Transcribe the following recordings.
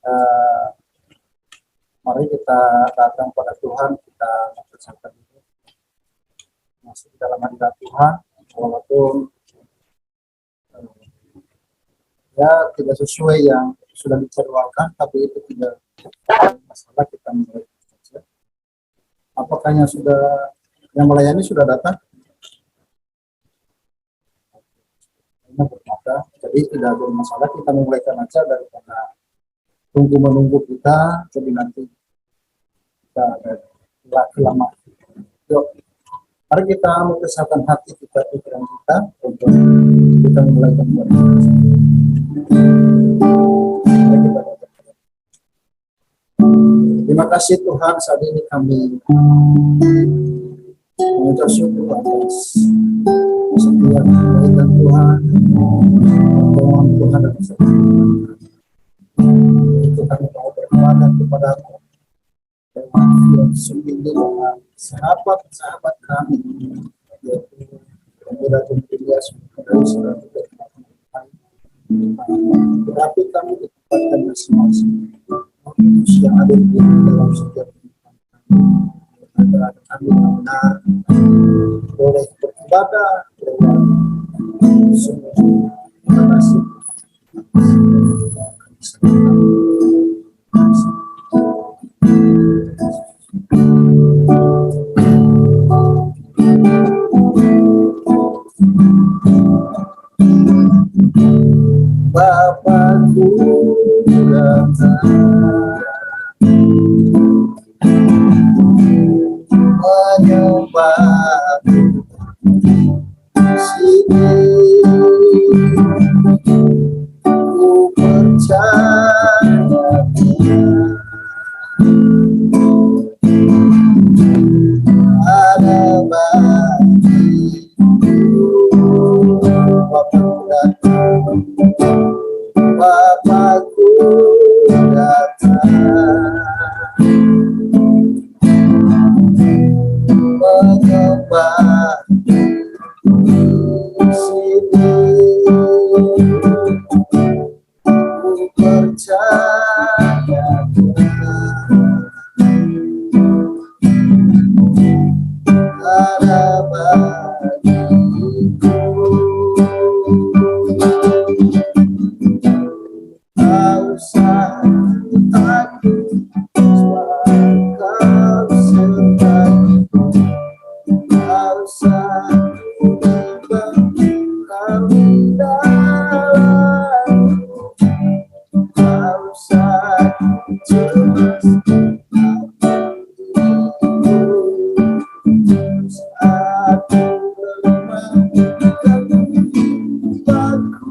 Eh, Mari kita datang pada Tuhan, kita mempersiapkan diri masuk dalam hadirat Tuhan, walaupun ya tidak sesuai yang sudah dijadwalkan, tapi itu tidak masalah, kita mulai saja. Apakah yang melayani sudah datang? Ini bermata, jadi tidak bermasalah, kita memulaikan aja daripada tunggu-menunggu kita, jadi nanti kita lama. Yuk, mari kita mempersiapkan hati kita, pikiran kita untuk kita memulai kembali. Terima kasih Tuhan, saat ini kami mengucap syukur atas setiap kebaikan Tuhan, pertolongan Tuhan dan itu kami mau beribadah kepada-Mu dengan sungguh dengan sahabat-sahabat kami, yaitu pemuda dan pria dari saudara tetapi kami ditempatkan masing-masing yang ada di dalam setiap kehidupan agar kami benar boleh beribadah dengan sungguh. Terima kasih. Bapakku datang menyembah sini, ku percaya ada Bapakku datang menyembah sini, ku percaya ada bagiku. Tak usah takut, sebab Kau sertaku. Tak usah bimbang, Kau di dalamku. Tak usah cemas, saat ku lemah, Kau membantu.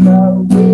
Kau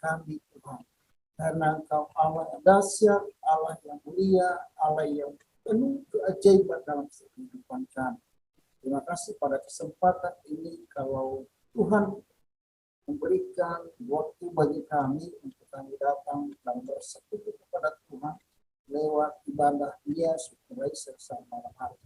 kami Tuhan. Karena Engkau Allah yang dahsyat, Allah yang mulia, Allah yang penuh keajaiban dalam kehidupan kami. Terima kasih pada kesempatan ini kalau Tuhan memberikan waktu bagi kami untuk kami datang dan bersekutu kepada Tuhan lewat ibadah Dia supaya selesai malam hari.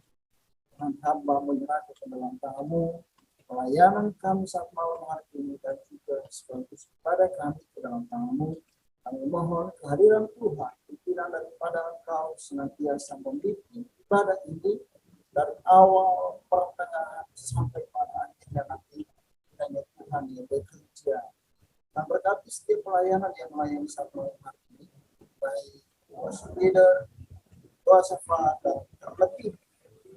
Tuhan hamba menyerahkan ke dalam tangan-Mu pelayanan kami saat malam hari ini dan juga sekaligus kepada kami ke dalam tangan-Mu. Kami mohon kehadiran Tuhan, pimpinan daripada Engkau senantiasa membimbing ibadah ini dari awal pertengahan sampai pada akhirnya nanti. Hanya Tuhan yang bekerja dan berkati setiap pelayanan yang melayani saat malam hari ini, baik kuasa leader, kuasa dan terlebih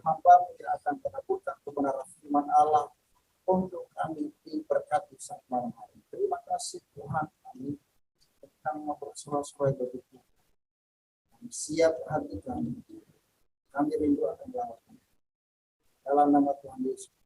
hamba yang akan menyebutkan kebenaran firman Allah untuk kami diberkati saat malam hari. Terima kasih Tuhan, kami akan bersorak-sorai begitu. Kami siap hati kami rindu akan melakukan. Dalam nama Tuhan Yesus.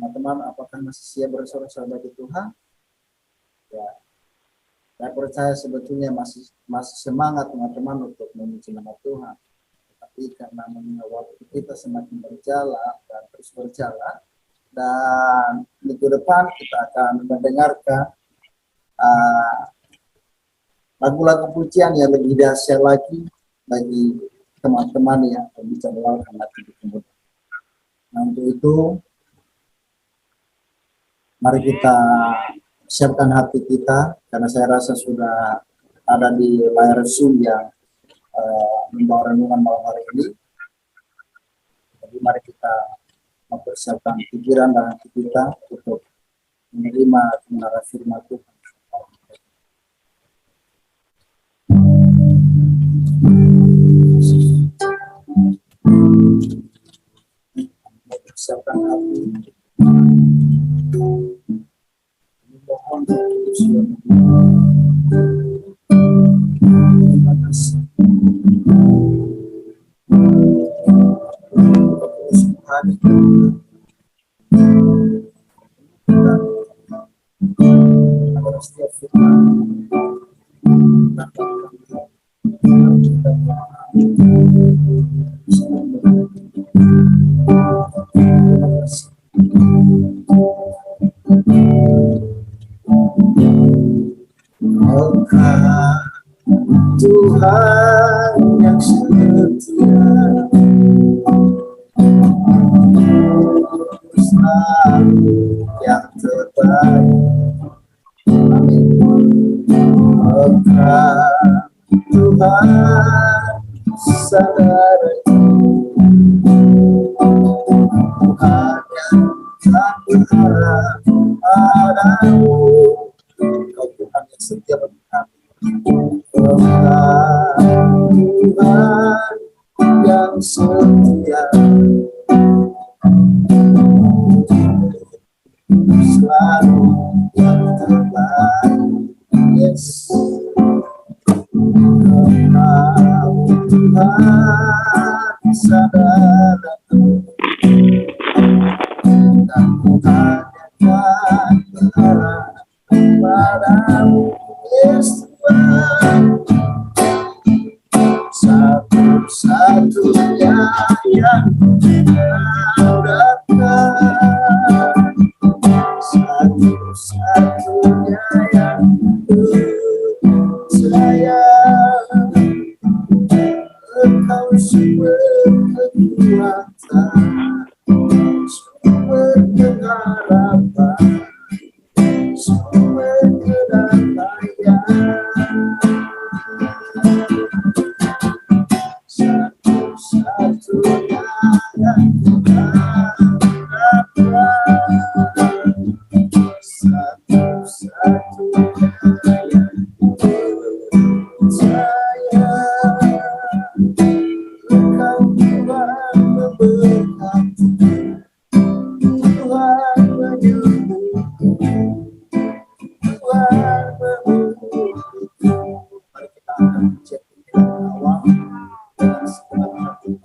Teman-teman, apakah masih siap bersorak-sorak bagi Tuhan? Ya, saya percaya sebetulnya masih semangat teman-teman untuk memuji nama Tuhan. Tapi karena waktu kita semakin berjalan dan terus berjalan, dan minggu depan kita akan mendengarkan lagu-lagu pujian yang lebih dahsyat lagi bagi teman-teman yang berbicara karena hidup kemudian. Nah, untuk itu mari kita siapkan hati kita, karena saya rasa sudah ada di layar Zoom yang membawa renungan malam hari ini. Jadi mari kita mempersiapkan pikiran dan hati kita untuk menerima kebenaran firman Tuhan. Mempersiapkan hati. Mohon terima kasih. Hari agar setiap firman Tuhan yang setia, selalu yang terbaik. Amin. Tuhan sadar hanya tak berharap padamu. Kau Tuhan yang setia bagi kami. Tuhan yang setia, selalu yang terbaik. Yes. Tuhan sadar dan Tuhan yang berharap padamu. Yes, Tuhan satu-satunya yang kau datang, satu-satunya yang sayang. Engkau sumber kekuatan, sumber pengharapan, sumber kedamaian. Satu-satunya yang kuharapkan, satu-satunya yang percaya. Engkau Tuhan memberkati, Tuhan menyembuhkan, Tuhan memulihkan. Mari kita akan cek awal dengan segenap hati.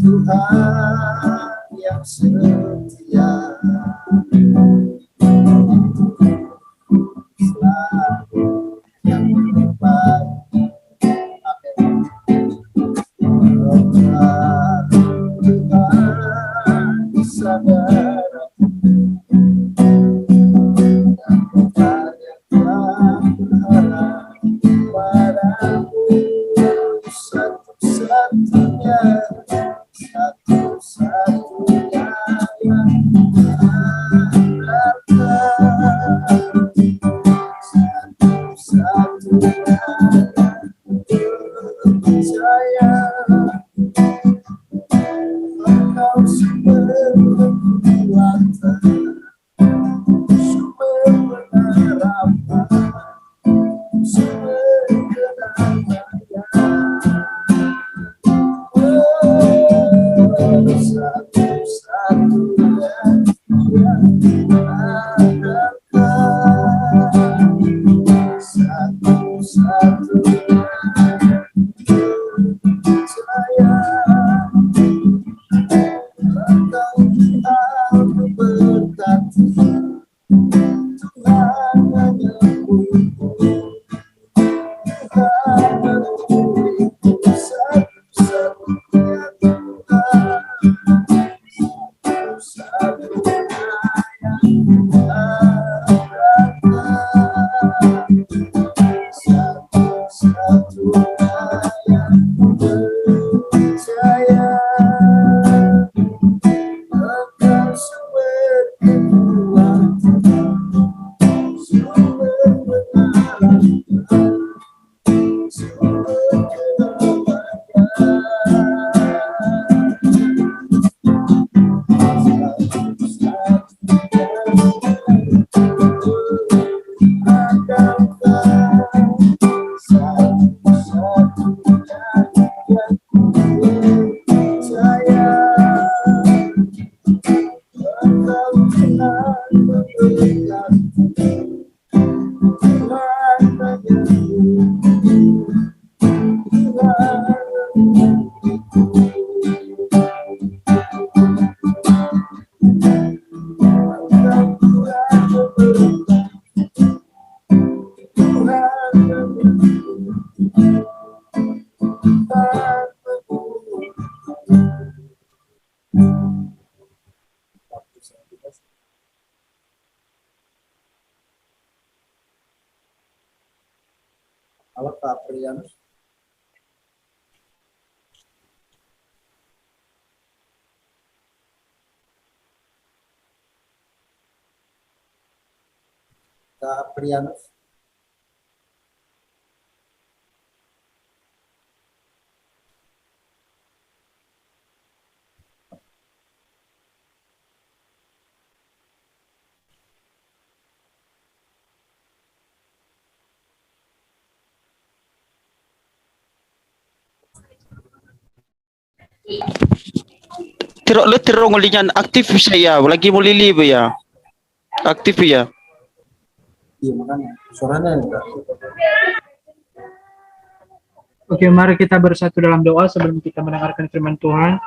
Tuhan yang setia, selalu yang terbaik. Amin. Tuhan sadar dan Tuhan yang berharap padamu. Satu-satunya Halo Kak Prianus. Kak Prianus. Tiro ngulinya aktif saya, lagi mau lili ya. Aktif ya. Iya makanya suaranya enggak. Oke, mari kita bersatu dalam doa sebelum kita mendengarkan firman Tuhan.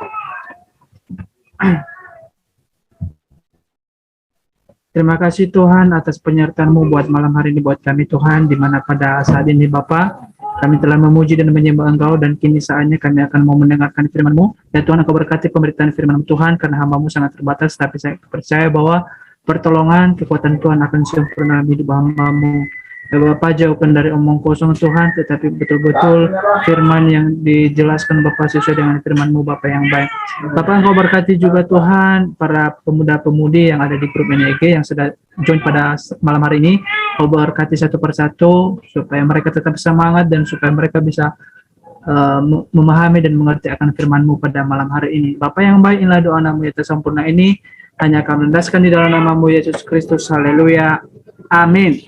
Terima kasih Tuhan atas penyertaan-Mu buat malam hari ini buat kami Tuhan, di mana pada saat ini Bapa, kami telah memuji dan menyembah Engkau dan kini saatnya kami akan mau mendengarkan firman-Mu. Ya Tuhan, Engkau berkati pemberitaan firman-Mu Tuhan, karena hamba-Mu sangat terbatas, tapi saya percaya bahwa pertolongan, kekuatan Tuhan akan sempurna dalam hidup hamba-Mu. Ya Bapak, jauhkan dari omong kosong Tuhan, tetapi betul-betul firman yang dijelaskan Bapak sesuai dengan firman-Mu Bapak yang baik. Bapak, Engkau berkati juga Tuhan para pemuda-pemudi yang ada di grup NEG yang sudah join pada malam hari ini. Engkau berkati satu persatu supaya mereka tetap semangat dan supaya mereka bisa memahami dan mengerti akan firman-Mu pada malam hari ini. Bapak yang baik, inilah doa Namu yang sempurna ini hanya kami landaskan di dalam nama-Mu Yesus Kristus. Haleluya. Amin.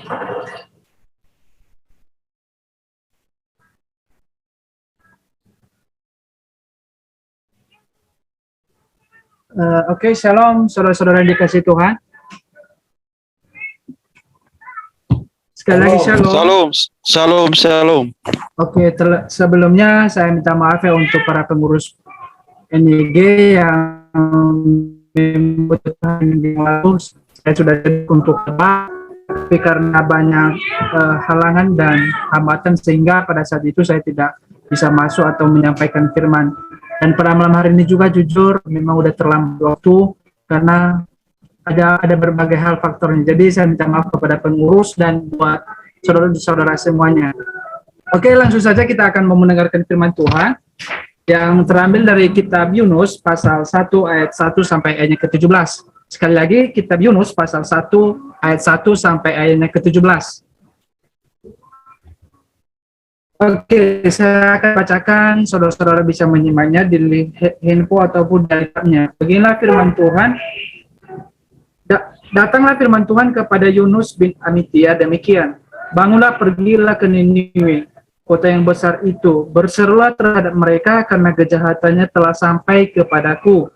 Oke, shalom saudara-saudara yang dikasih Tuhan. Sekali lagi shalom. Shalom, shalom, shalom. Oke, sebelumnya saya minta maaf ya untuk para pengurus NEG yang membutuhkan yang lalu. Saya sudah untuk apa, tapi karena banyak halangan dan hambatan sehingga pada saat itu saya tidak bisa masuk atau menyampaikan firman. Dan pada malam hari ini juga jujur memang udah terlambat waktu karena ada berbagai hal faktornya. Jadi saya minta maaf kepada pengurus dan buat saudara-saudara semuanya. Oke, langsung saja kita akan mendengarkan firman Tuhan yang terambil dari kitab Yunus pasal 1 ayat 1 sampai ayatnya ke-17. Sekali lagi, kitab Yunus pasal 1 ayat 1 sampai ayatnya ke-17. Oke, saya akan bacakan, saudara-saudara bisa menyimaknya di handphone ataupun dari laptopnya. Beginilah firman Tuhan. Datanglah firman Tuhan kepada Yunus bin Amitia demikian. Bangunlah, pergilah ke Niniwe, kota yang besar itu. Berserulah terhadap mereka karena kejahatannya telah sampai kepadaku.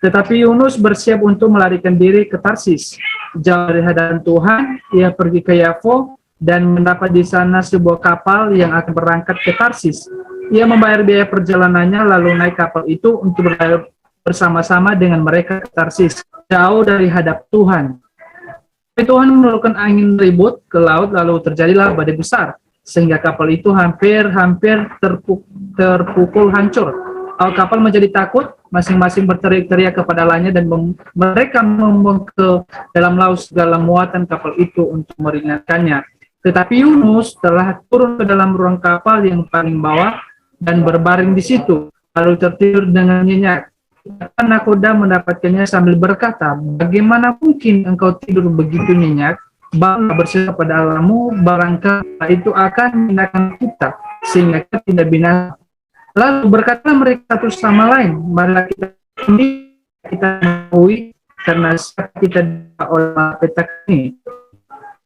Tetapi Yunus bersiap untuk melarikan diri ke Tarsis. Jauh dari hadapan Tuhan, ia pergi ke Yafo dan mendapat di sana sebuah kapal yang akan berangkat ke Tarsis. Ia membayar biaya perjalanannya lalu naik kapal itu untuk berlayar bersama-sama dengan mereka ke Tarsis, jauh dari hadap Tuhan. Tuhan menurunkan angin ribut ke laut lalu terjadilah badai besar sehingga kapal itu hampir terpukul hancur. Awak kapal menjadi takut, masing-masing berteriak-teriak kepada lainnya dan mereka membuang ke dalam laut segala muatan kapal itu untuk meringankannya. Tetapi Yunus telah turun ke dalam ruang kapal yang paling bawah dan berbaring di situ, lalu tertidur dengan nyenyak. Nakoda mendapatkannya sambil berkata, bagaimana mungkin engkau tidur begitu nyenyak? Bangunlah, berserah pada Allahmu, barangkali itu akan menyenangkan kita, sehingga kita tidak binasa. Lalu berkatalah mereka satu sama lain, marilah kita mengetahui karena kita oleh petak ini.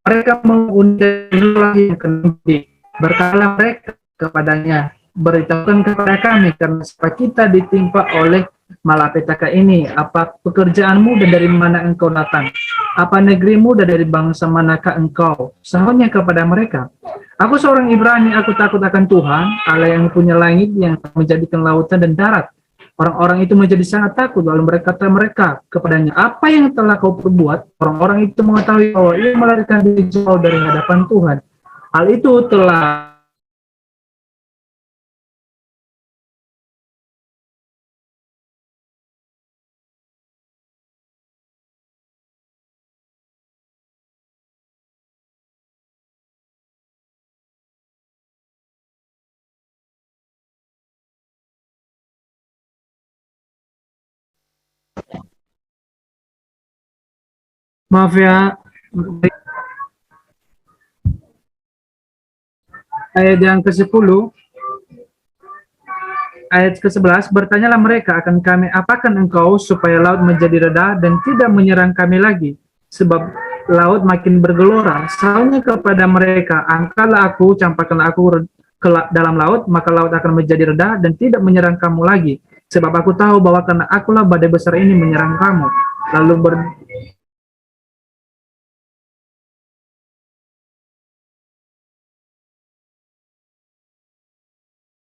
Mereka mengundang yang kemudian berkatalah mereka kepadanya, beritahukan kepada kami karena supaya kita ditimpa oleh malapetaka ini. Apa pekerjaanmu dan dari mana engkau datang? Apa negerimu dan dari bangsa manakah engkau? Sahutnya kepada mereka, aku seorang Ibrani, aku takut akan Tuhan, Allah yang punya langit, yang menjadikan lautan dan darat. Orang-orang itu menjadi sangat takut, lalu berkata mereka kepadanya, apa yang telah kau perbuat? Orang-orang itu mengetahui bahwa ia melarikan diri jauh dari hadapan Tuhan. Hal itu telah Maaf ya. Ayat yang ke-10, ayat ke-11, bertanyalah mereka akan kami apakan engkau supaya laut menjadi reda dan tidak menyerang kami lagi, sebab laut makin bergelora. Saulnya kepada mereka, angkatlah aku, campakkanlah aku dalam laut, maka laut akan menjadi reda dan tidak menyerang kamu lagi, sebab aku tahu bahwa karena akulah badai besar ini menyerang kamu. Lalu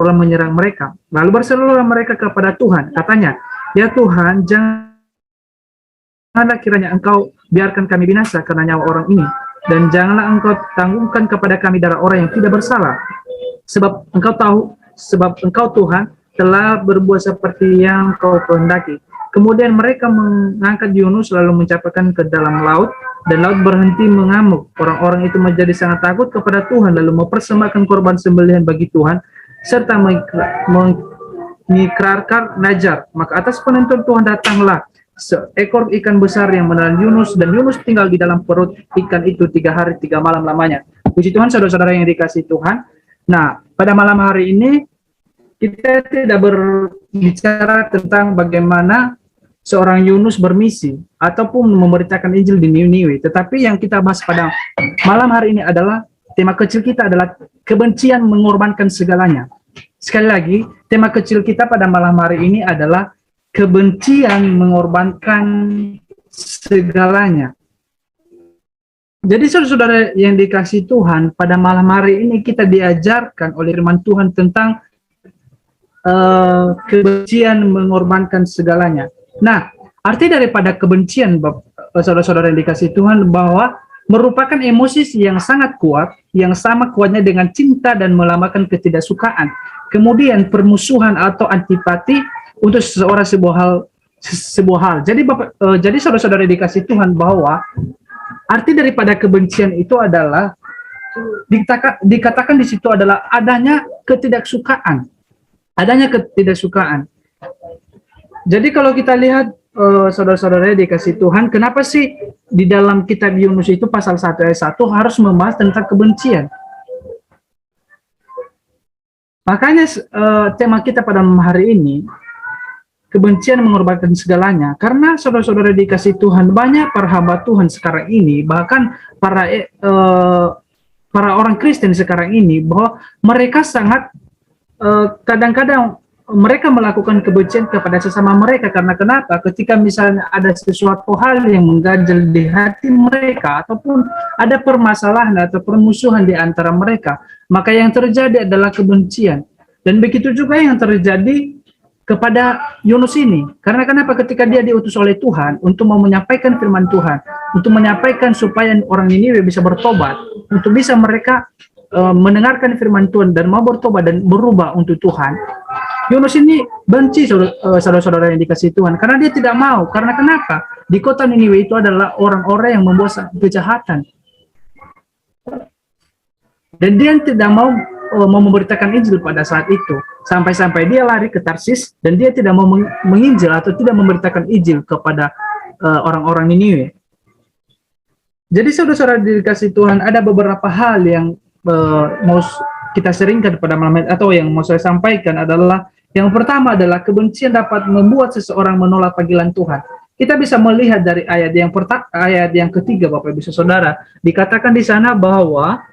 menyerang mereka. Lalu berserulah mereka kepada Tuhan, katanya, ya Tuhan, janganlah kiranya engkau biarkan kami binasa karena nyawa orang ini, dan janganlah engkau tanggungkan kepada kami darah orang yang tidak bersalah, sebab engkau Tuhan telah berbuat seperti yang kau kehendaki. Kemudian mereka mengangkat Yunus lalu mencampakkan ke dalam laut, dan laut berhenti mengamuk. Orang-orang itu menjadi sangat takut kepada Tuhan, lalu mempersembahkan korban sembelihan bagi Tuhan, serta mengikrarkan nazar. Maka atas penuntun Tuhan datanglah seekor ikan besar yang menelan Yunus, dan Yunus tinggal di dalam perut ikan itu 3 hari 3 malam lamanya. Puji Tuhan, saudara-saudara yang dikasihi Tuhan. Nah, pada malam hari ini kita tidak berbicara tentang bagaimana seorang Yunus bermisi ataupun memberitakan Injil di Niniwe, tetapi yang kita bahas pada malam hari ini adalah tema kecil kita adalah kebencian mengorbankan segalanya. Sekali lagi, tema kecil kita pada malam hari ini adalah kebencian mengorbankan segalanya. Jadi saudara-saudara yang dikasihi Tuhan, pada malam hari ini kita diajarkan oleh firman Tuhan tentang kebencian mengorbankan segalanya. Nah, arti daripada kebencian, saudara-saudara yang dikasihi Tuhan, bahwa merupakan emosi yang sangat kuat, yang sama kuatnya dengan cinta dan melambangkan ketidaksukaan. Kemudian permusuhan atau antipati untuk seseorang sebuah hal. Jadi saudara-saudara dikasihi Tuhan, bahwa arti daripada kebencian itu adalah dikatakan di situ adalah adanya ketidaksukaan. Adanya ketidaksukaan. Jadi kalau kita lihat saudara-saudara dikasihi Tuhan, kenapa sih di dalam kitab Yunus itu pasal 1 ayat 1 harus membahas tentang kebencian? Makanya tema kita pada hari ini, kebencian mengorbankan segalanya, karena saudara-saudara dikasihi Tuhan, banyak para hamba Tuhan sekarang ini, bahkan para orang Kristen sekarang ini, bahwa mereka sangat kadang-kadang mereka melakukan kebencian kepada sesama mereka. Karena kenapa? Ketika misalnya ada sesuatu hal yang mengganjal di hati mereka, ataupun ada permasalahan atau permusuhan di antara mereka, maka yang terjadi adalah kebencian. Dan begitu juga yang terjadi kepada Yunus ini. Karena kenapa? Ketika dia diutus oleh Tuhan untuk mau menyampaikan firman Tuhan, untuk menyampaikan supaya orang Niniwe bisa bertobat, untuk bisa mereka mendengarkan firman Tuhan dan mau bertobat dan berubah untuk Tuhan, Yunus ini benci saudara-saudara yang dikasihi Tuhan, karena dia tidak mau. Karena kenapa? Di kota Niniwe itu adalah orang-orang yang membuat kejahatan, dan dia tidak mau memberitakan Injil pada saat itu, sampai-sampai dia lari ke Tarsis, dan dia tidak mau menginjil atau tidak memberitakan Injil kepada orang-orang Niniwe. Jadi saudara-saudara dikasihi Tuhan, ada beberapa hal yang mau kita seringkan pada malam ini, atau yang mau saya sampaikan adalah, yang pertama adalah kebencian dapat membuat seseorang menolak panggilan Tuhan. Kita bisa melihat dari ayat yang ketiga, Bapak Ibu Saudara, dikatakan di sana bahwa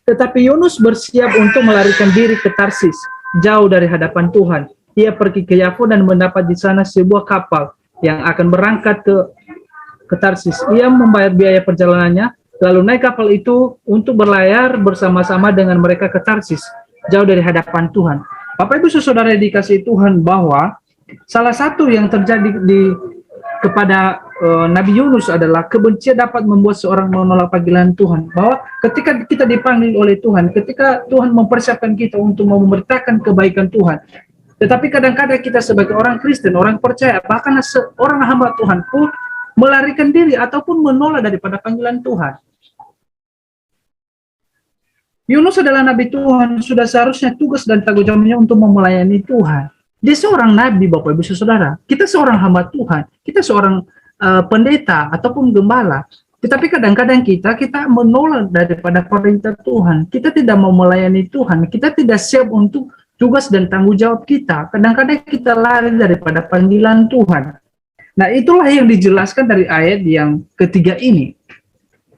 tetapi Yunus bersiap untuk melarikan diri ke Tarsis, jauh dari hadapan Tuhan. Ia pergi ke Yafo dan mendapat di sana sebuah kapal yang akan berangkat ke Tarsis. Ia membayar biaya perjalanannya, lalu naik kapal itu untuk berlayar bersama-sama dengan mereka ke Tarsis, jauh dari hadapan Tuhan. Bapak Ibu Saudara dikasihi Tuhan, bahwa salah satu yang terjadi kepada Nabi Yunus adalah kebencian dapat membuat seorang menolak panggilan Tuhan. Bahwa ketika kita dipanggil oleh Tuhan, ketika Tuhan mempersiapkan kita untuk memberitakan kebaikan Tuhan, tetapi kadang-kadang kita sebagai orang Kristen, orang percaya, bahkan seorang hamba Tuhan pun melarikan diri ataupun menolak daripada panggilan Tuhan. Yunus adalah nabi Tuhan, sudah seharusnya tugas dan tanggung jawabnya untuk melayani Tuhan. Dia seorang nabi, Bapak Ibu Saudara. Kita seorang hamba Tuhan. Kita seorang pendeta ataupun gembala. Tetapi kadang-kadang kita menolak daripada perintah Tuhan. Kita tidak mau melayani Tuhan. Kita tidak siap untuk tugas dan tanggung jawab kita. Kadang-kadang kita lari daripada panggilan Tuhan. Nah, itulah yang dijelaskan dari ayat yang ketiga ini.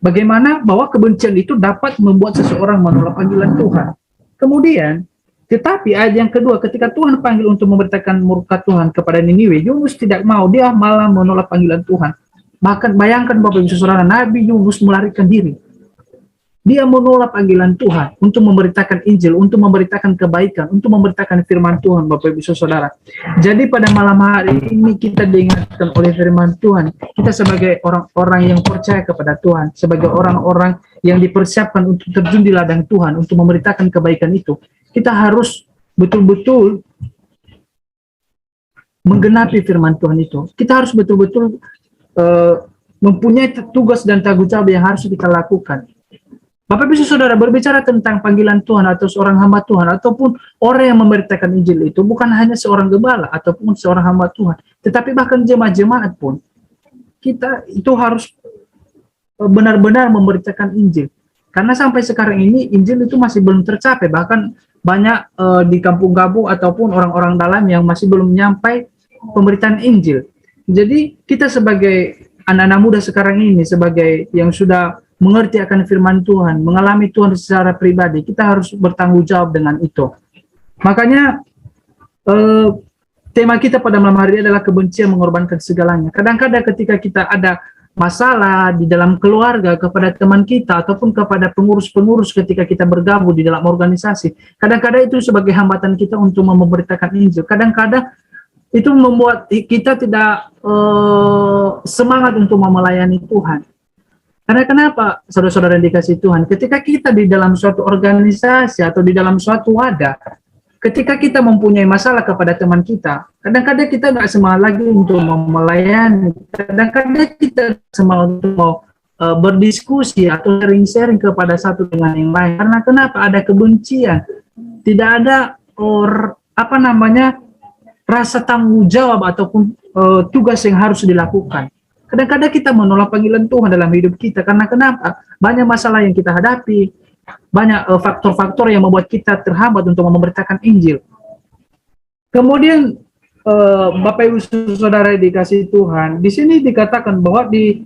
Bagaimana bahwa kebencian itu dapat membuat seseorang menolak panggilan Tuhan. Kemudian, tetapi ayat yang kedua, ketika Tuhan panggil untuk memberitakan murka Tuhan kepada Niniwe, Yunus tidak mau, dia malah menolak panggilan Tuhan. Bahkan bayangkan Bapak Ibu Saudara, Nabi Yunus melarikan diri. Dia menolak panggilan Tuhan untuk memberitakan Injil, untuk memberitakan kebaikan, untuk memberitakan firman Tuhan, Bapak Ibu Saudara. Jadi pada malam hari ini kita diingatkan oleh firman Tuhan, kita sebagai orang-orang yang percaya kepada Tuhan, sebagai orang-orang yang dipersiapkan untuk terjun di ladang Tuhan, untuk memberitakan kebaikan itu, kita harus betul-betul menggenapi firman Tuhan itu. Kita harus betul-betul mempunyai tugas dan tanggung jawab yang harus kita lakukan. Bapak Ibu Saudara, berbicara tentang panggilan Tuhan atau seorang hamba Tuhan ataupun orang yang memberitakan Injil itu bukan hanya seorang gembala ataupun seorang hamba Tuhan, tetapi bahkan jemaat-jemaat pun kita itu harus benar-benar memberitakan Injil. Karena sampai sekarang ini Injil itu masih belum tercapai, bahkan banyak di kampung-kampung ataupun orang-orang dalam yang masih belum nyampai pemberitaan Injil. Jadi kita sebagai anak-anak muda sekarang ini, sebagai yang sudah mengerti akan firman Tuhan, mengalami Tuhan secara pribadi, kita harus bertanggung jawab dengan itu. Makanya tema kita pada malam hari ini adalah kebencian mengorbankan segalanya. Kadang-kadang ketika kita ada masalah di dalam keluarga, kepada teman kita, ataupun kepada pengurus-pengurus ketika kita bergabung di dalam organisasi, kadang-kadang itu sebagai hambatan kita untuk memberitakan Injil. Kadang-kadang itu membuat kita tidak semangat untuk melayani Tuhan. Karena kenapa, saudara-saudara yang dikasihi Tuhan, ketika kita di dalam suatu organisasi atau di dalam suatu wadah, ketika kita mempunyai masalah kepada teman kita, kadang-kadang kita nggak semangat lagi untuk melayani, kadang-kadang kita semangat untuk berdiskusi atau sharing-sharing kepada satu dengan yang lain. Karena kenapa? Ada kebencian, tidak ada rasa tanggung jawab ataupun tugas yang harus dilakukan. Kadang-kadang kita menolak panggilan Tuhan dalam hidup kita. Karena kenapa? Banyak masalah yang kita hadapi, banyak faktor-faktor yang membuat kita terhambat untuk memberitakan Injil. Kemudian, Bapak Ibu Saudara dikasihi Tuhan, di sini dikatakan bahwa di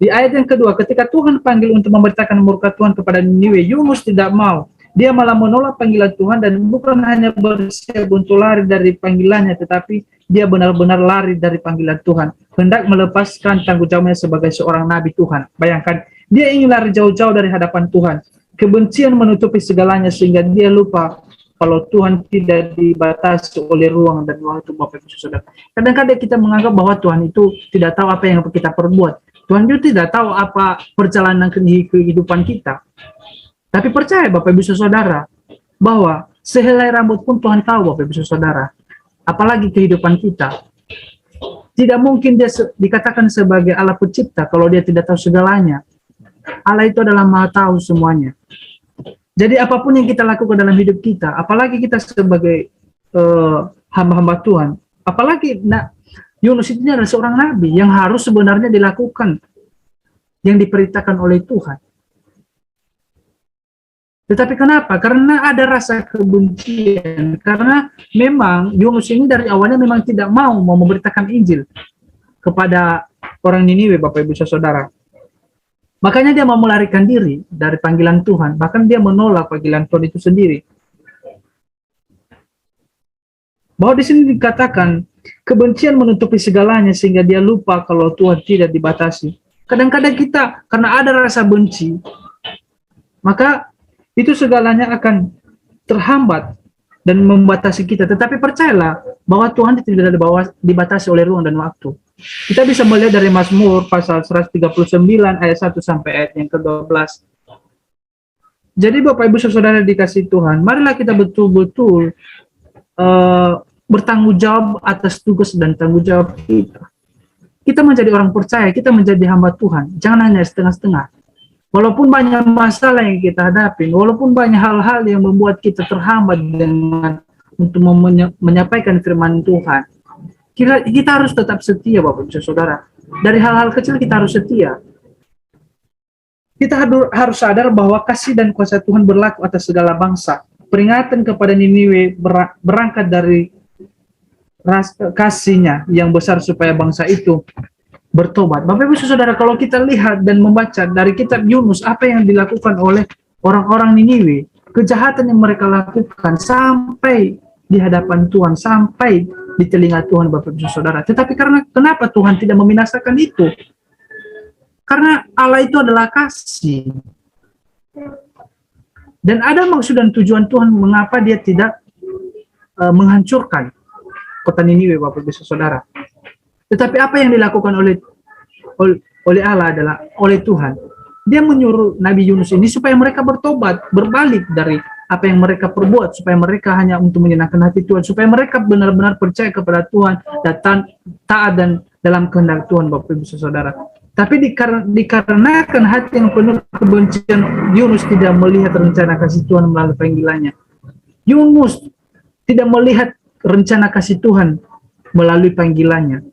ayat yang kedua, ketika Tuhan panggil untuk memberitakan murka Tuhan kepada Niniwe, Yunus tidak mau. Dia malah menolak panggilan Tuhan dan bukan hanya bersiap untuk lari dari panggilannya, tetapi dia benar-benar lari dari panggilan Tuhan. Hendak melepaskan tanggung jawabnya sebagai seorang nabi Tuhan. Bayangkan, dia ingin lari jauh-jauh dari hadapan Tuhan. Kebencian menutupi segalanya sehingga dia lupa kalau Tuhan tidak dibatasi oleh ruang dan waktu, Bapak Ibu Saudara. Kadang-kadang kita menganggap bahwa Tuhan itu tidak tahu apa yang kita perbuat. Tuhan itu tidak tahu apa perjalanan kehidupan kita. Tapi percaya Bapak Ibu Saudara bahwa sehelai rambut pun Tuhan tahu, Bapak Ibu Saudara. Apalagi kehidupan kita. Tidak mungkin dia dikatakan sebagai Allah pencipta kalau dia tidak tahu segalanya. Allah itu adalah Maha tahu semuanya. Jadi apapun yang kita lakukan dalam hidup kita, apalagi kita sebagai hamba-hamba Tuhan, apalagi Yunus itu adalah seorang nabi yang harus sebenarnya dilakukan, yang diperintahkan oleh Tuhan. Tetapi kenapa? Karena ada rasa kebencian. Karena memang Yunus ini dari awalnya memang tidak mau memberitakan Injil kepada orang Niniwe, Bapak Ibu Saudara. Makanya dia mau melarikan diri dari panggilan Tuhan. Bahkan dia menolak panggilan Tuhan itu sendiri. Bahwa di sini dikatakan kebencian menutupi segalanya sehingga dia lupa kalau Tuhan tidak dibatasi. Kadang-kadang kita karena ada rasa benci, maka itu segalanya akan terhambat dan membatasi kita. Tetapi percayalah bahwa Tuhan tidak dibatasi oleh ruang dan waktu. Kita bisa melihat dari Mazmur pasal 139 ayat 1 sampai ayat yang ke-12. Jadi Bapak Ibu Saudara dikasihi Tuhan, marilah kita betul-betul bertanggung jawab atas tugas dan tanggung jawab kita. Kita menjadi orang percaya, kita menjadi hamba Tuhan. Jangan hanya setengah-setengah. Walaupun banyak masalah yang kita hadapi, walaupun banyak hal-hal yang membuat kita terhambat dengan untuk menyampaikan firman Tuhan, kita harus tetap setia, Bapak Ibu Saudara. Dari hal-hal kecil kita harus setia. Kita harus sadar bahwa kasih dan kuasa Tuhan berlaku atas segala bangsa. Peringatan kepada Niniwe berangkat dari kasihnya yang besar supaya bangsa itu bertobat. Bapak Ibu Saudara, kalau kita lihat dan membaca dari kitab Yunus, apa yang dilakukan oleh orang-orang Niniwe, kejahatan yang mereka lakukan sampai di hadapan Tuhan, sampai di telinga Tuhan, Bapak Ibu Saudara. Tetapi kenapa Tuhan tidak membinasakan itu? Karena Allah itu adalah kasih. Dan ada maksud dan tujuan Tuhan mengapa dia tidak menghancurkan kota Niniwe, Bapak Ibu Saudara. Tetapi apa yang dilakukan oleh Allah adalah oleh Tuhan. Dia menyuruh Nabi Yunus ini supaya mereka bertobat, berbalik dari apa yang mereka perbuat, supaya mereka hanya untuk menyenangkan hati Tuhan, supaya mereka benar-benar percaya kepada Tuhan dan taat dan dalam kehendak Tuhan, Bapak Ibu Saudara. Tapi dikarenakan hati yang penuh kebencian, Yunus tidak melihat rencana kasih Tuhan melalui panggilannya. Yunus tidak melihat rencana kasih Tuhan melalui panggilannya.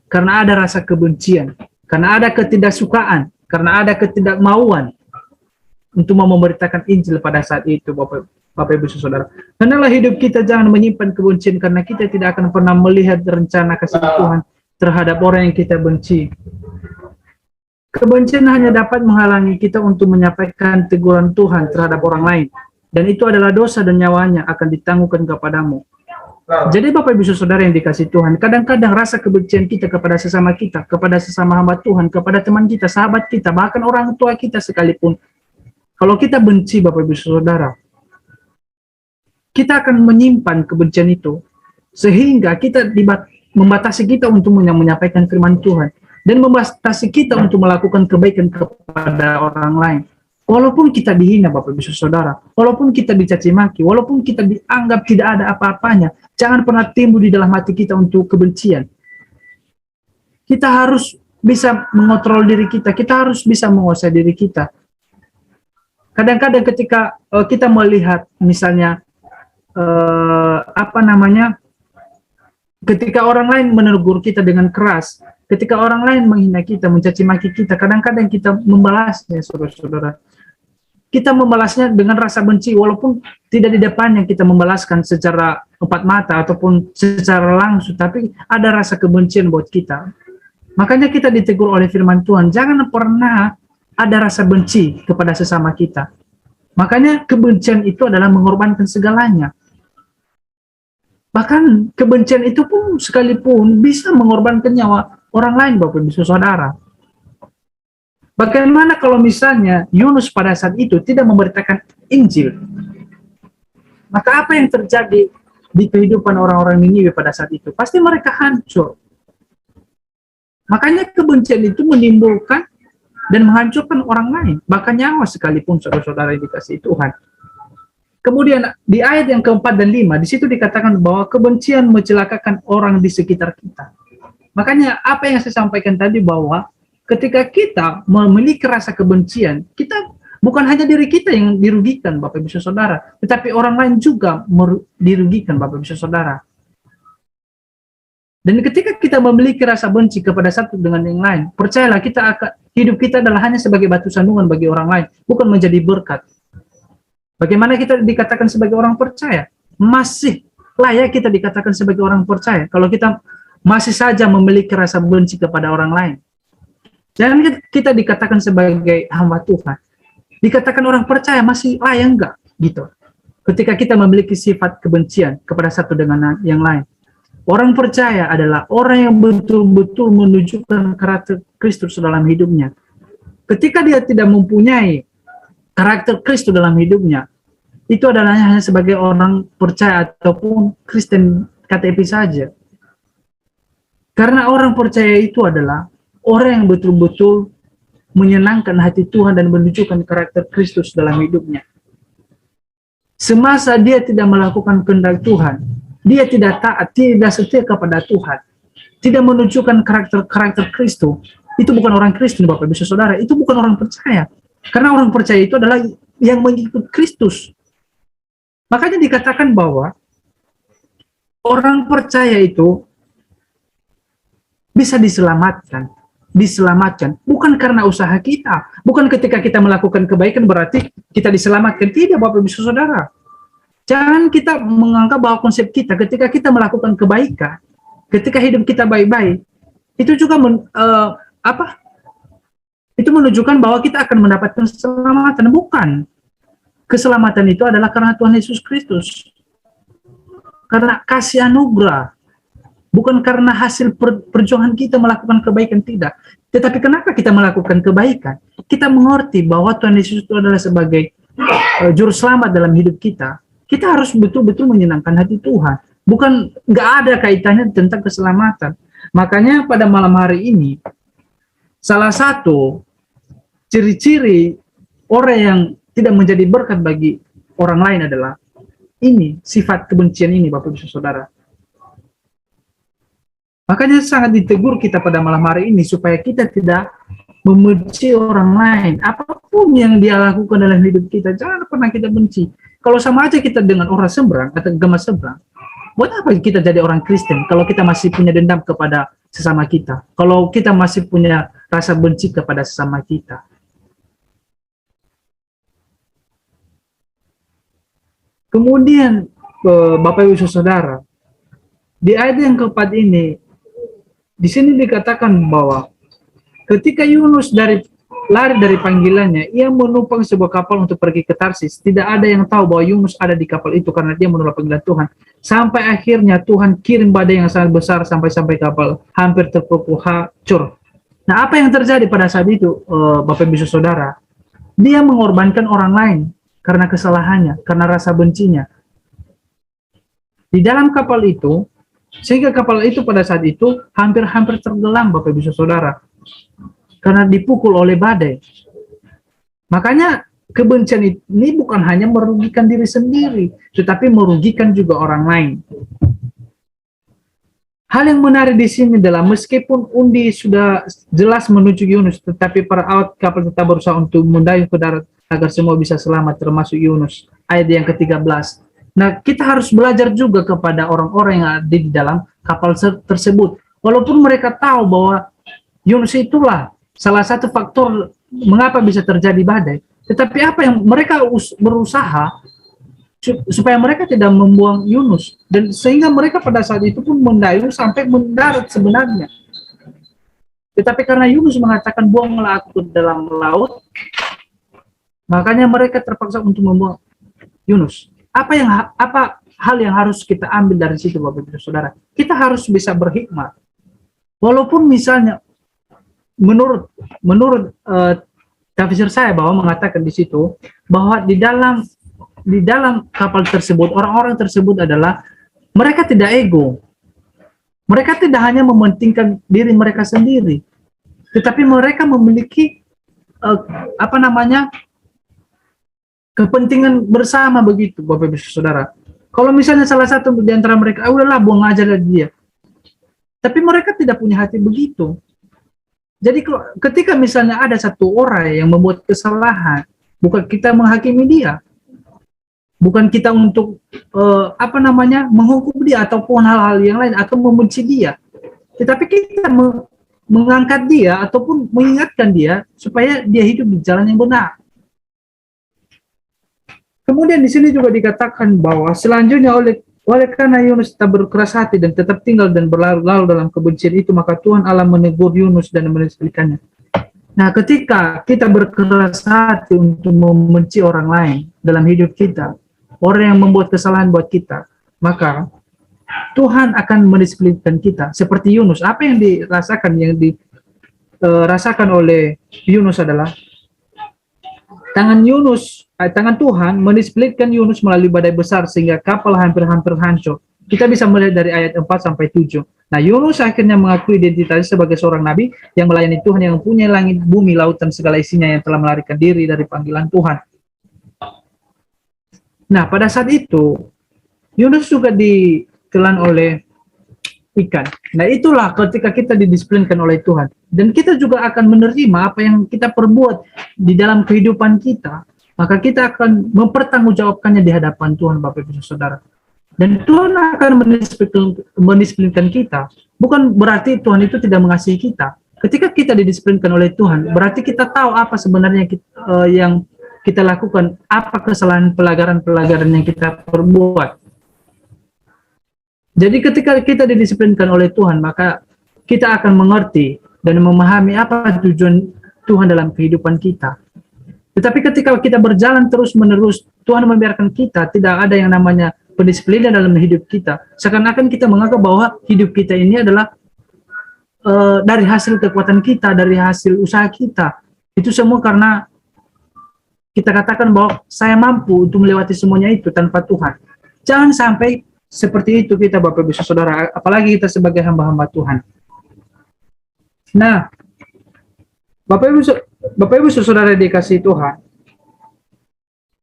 Karena ada rasa kebencian, karena ada ketidaksukaan, karena ada ketidakmauan untuk memberitakan Injil pada saat itu, Bapak Ibu Saudara. Karena hidup kita jangan menyimpan kebencian, karena kita tidak akan pernah melihat rencana kasih Tuhan terhadap orang yang kita benci. Kebencian hanya dapat menghalangi kita untuk menyampaikan teguran Tuhan terhadap orang lain. Dan itu adalah dosa dan nyawanya akan ditangguhkan kepadamu. Jadi Bapak Ibu Saudara yang dikasih Tuhan, kadang-kadang rasa kebencian kita kepada sesama kita, kepada sesama hamba Tuhan, kepada teman kita, sahabat kita, bahkan orang tua kita sekalipun, kalau kita benci Bapak Ibu Saudara, kita akan menyimpan kebencian itu, sehingga kita membatasi kita untuk menyampaikan firman Tuhan, dan membatasi kita untuk melakukan kebaikan kepada orang lain. Walaupun kita dihina Bapak Ibu Saudara, walaupun kita dicaci maki, walaupun kita dianggap tidak ada apa-apanya, jangan pernah timbul di dalam hati kita untuk kebencian. Kita harus bisa mengontrol diri kita, kita harus bisa menguasai diri kita. Kadang-kadang ketika kita melihat misalnya ketika orang lain menegur kita dengan keras, ketika orang lain menghina kita, mencaci maki kita, kadang-kadang kita membalasnya, saudara-saudara. Kita membalasnya dengan rasa benci, walaupun tidak di depannya kita membalaskan secara empat mata ataupun secara langsung, tapi ada rasa kebencian buat kita. Makanya kita ditegur oleh firman Tuhan, jangan pernah ada rasa benci kepada sesama kita. Makanya kebencian itu adalah mengorbankan segalanya. Bahkan kebencian itu pun sekalipun bisa mengorbankan nyawa orang lain, Bapak Ibu Saudara. Bagaimana kalau misalnya Yunus pada saat itu tidak memberitakan Injil? Maka apa yang terjadi di kehidupan orang-orang Niniwe pada saat itu? Pasti mereka hancur. Makanya kebencian itu menimbulkan dan menghancurkan orang lain, bahkan nyawa sekalipun, saudara-saudara yang dikasihi Tuhan. Kemudian di ayat yang keempat dan 5, di situ dikatakan bahwa kebencian mencelakakan orang di sekitar kita. Makanya apa yang saya sampaikan tadi, bahwa ketika kita memiliki rasa kebencian, kita bukan hanya diri kita yang dirugikan, Bapak Ibu Saudara, tetapi orang lain juga dirugikan, Bapak Ibu Saudara. Dan ketika kita memiliki rasa benci kepada satu dengan yang lain, percayalah hidup kita adalah hanya sebagai batu sandungan bagi orang lain, bukan menjadi berkat. Bagaimana kita dikatakan sebagai orang percaya? Masih layak kita dikatakan sebagai orang percaya kalau kita masih saja memiliki rasa benci kepada orang lain. Jangan kita dikatakan sebagai hamba Tuhan. Dikatakan orang percaya masih layak enggak? Gitu. Ketika kita memiliki sifat kebencian kepada satu dengan yang lain. Orang percaya adalah orang yang betul-betul menunjukkan karakter Kristus dalam hidupnya. Ketika dia tidak mempunyai karakter Kristus dalam hidupnya, itu adalah hanya sebagai orang percaya ataupun Kristen KTP saja. Karena orang percaya itu adalah orang yang betul-betul menyenangkan hati Tuhan dan menunjukkan karakter Kristus dalam hidupnya. Semasa dia tidak melakukan kehendak Tuhan, dia tidak taat, tidak setia kepada Tuhan, tidak menunjukkan karakter Kristus, itu bukan orang Kristen, Bapak Ibu Saudara, itu bukan orang percaya. Karena orang percaya itu adalah yang mengikut Kristus. Makanya dikatakan bahwa orang percaya itu bisa diselamatkan bukan karena usaha kita, bukan ketika kita melakukan kebaikan berarti kita diselamatkan. Tidak, Bapak Ibu Saudara. Jangan kita menganggap bahwa konsep kita ketika kita melakukan kebaikan, ketika hidup kita baik-baik, itu juga itu menunjukkan bahwa kita akan mendapatkan keselamatan. Bukan. Keselamatan itu adalah karena Tuhan Yesus Kristus. Karena kasih anugerah. Bukan karena hasil perjuangan kita melakukan kebaikan, tidak. Tetapi kenapa kita melakukan kebaikan? Kita mengerti bahwa Tuhan Yesus itu adalah sebagai juru selamat dalam hidup kita. Kita harus betul-betul menyenangkan hati Tuhan. Bukan, nggak ada kaitannya tentang keselamatan. Makanya pada malam hari ini, salah satu ciri-ciri orang yang tidak menjadi berkat bagi orang lain adalah ini, sifat kebencian ini, Bapak Ibu Saudara. Makanya sangat ditegur kita pada malam hari ini supaya kita tidak membenci orang lain. Apapun yang dia lakukan dalam hidup kita, jangan pernah kita benci. Kalau sama aja kita dengan orang seberang atau agama seberang, buat apa kita jadi orang Kristen kalau kita masih punya dendam kepada sesama kita? Kalau kita masih punya rasa benci kepada sesama kita? Kemudian, Bapak Ibu Saudara, di ayat yang keempat ini, di sini dikatakan bahwa ketika Yunus lari dari panggilannya, ia menumpang sebuah kapal untuk pergi ke Tarsis. Tidak ada yang tahu bahwa Yunus ada di kapal itu karena dia menolak panggilan Tuhan. Sampai akhirnya Tuhan kirim badai yang sangat besar sampai kapal hampir terpukul hancur. Nah, apa yang terjadi pada saat itu, Bapak Ibu Saudara? Dia mengorbankan orang lain karena kesalahannya, karena rasa bencinya. Di dalam kapal itu, sehingga kapal itu pada saat itu hampir tenggelam, Bapak Ibu Saudara, karena dipukul oleh badai. Makanya kebencian ini bukan hanya merugikan diri sendiri, tetapi merugikan juga orang lain. Hal yang menarik di sini adalah meskipun undi sudah jelas menuju Yunus, tetapi para awak kapal tetap berusaha untuk mendayung ke darat agar semua bisa selamat, termasuk Yunus. Ayat yang ke-13. Nah, kita harus belajar juga kepada orang-orang yang ada di dalam kapal tersebut. Walaupun mereka tahu bahwa Yunus itulah salah satu faktor mengapa bisa terjadi badai. Tetapi apa yang mereka berusaha supaya mereka tidak membuang Yunus. Dan sehingga mereka pada saat itu pun mendayung sampai mendarat sebenarnya. Tetapi karena Yunus mengatakan buanglah aku ke dalam laut, makanya mereka terpaksa untuk membuang Yunus. Apa hal yang harus kita ambil dari situ, Bapak Ibu Saudara? Kita harus bisa berhikmat. Walaupun misalnya menurut tafsir saya bahwa mengatakan di situ bahwa di dalam kapal tersebut orang-orang tersebut adalah mereka tidak ego. Mereka tidak hanya mementingkan diri mereka sendiri, tetapi mereka memiliki kepentingan bersama begitu, Bapak Ibu Saudara. Kalau misalnya salah satu di antara mereka, udahlah buang aja dia. Tapi mereka tidak punya hati begitu. Jadi ketika misalnya ada satu orang yang membuat kesalahan, bukan kita menghakimi dia, bukan kita untuk menghukum dia ataupun hal-hal yang lain atau membenci dia, tetapi kita mengangkat dia ataupun mengingatkan dia supaya dia hidup di jalan yang benar. Kemudian di sini juga dikatakan bahwa selanjutnya oleh karena Yunus tetap berkeras hati dan tetap tinggal dan berlalu-lalu dalam kebencian itu, maka Tuhan Allah menegur Yunus dan menisbahkannya. Nah, ketika kita berkeras hati untuk membenci orang lain dalam hidup kita, orang yang membuat kesalahan buat kita, maka Tuhan akan mendisiplinkan kita seperti Yunus. Apa yang dirasakan oleh Yunus adalah tangan Tuhan mendisiplinkan Yunus melalui badai besar sehingga kapal hampir hancur. Kita bisa melihat dari ayat 4 sampai 7. Nah, Yunus akhirnya mengakui identitasnya sebagai seorang nabi yang melayani Tuhan, yang punya langit, bumi, lautan, segala isinya, yang telah melarikan diri dari panggilan Tuhan. Nah, pada saat itu Yunus juga ditelan oleh ikan. Nah, itulah ketika kita didisiplinkan oleh Tuhan. Dan kita juga akan menerima apa yang kita perbuat di dalam kehidupan kita. Maka kita akan mempertanggungjawabkannya di hadapan Tuhan, Bapak Ibu Saudara. Dan Tuhan akan mendisiplinkan kita. Bukan berarti Tuhan itu tidak mengasihi kita. Ketika kita didisiplinkan oleh Tuhan, berarti kita tahu apa sebenarnya yang kita lakukan, apa kesalahan pelagaran-pelagaran yang kita perbuat. Jadi ketika kita didisiplinkan oleh Tuhan, maka kita akan mengerti dan memahami apa tujuan Tuhan dalam kehidupan kita. Tetapi ketika kita berjalan terus-menerus, Tuhan membiarkan kita, tidak ada yang namanya pendisiplinan dalam hidup kita. Seakan-akan kita menganggap bahwa hidup kita ini adalah dari hasil kekuatan kita, dari hasil usaha kita. Itu semua karena kita katakan bahwa saya mampu untuk melewati semuanya itu tanpa Tuhan. Jangan sampai seperti itu kita, Bapak Ibu Saudara, apalagi kita sebagai hamba-hamba Tuhan. Nah, Bapak Ibu Saudara dikasihi Tuhan,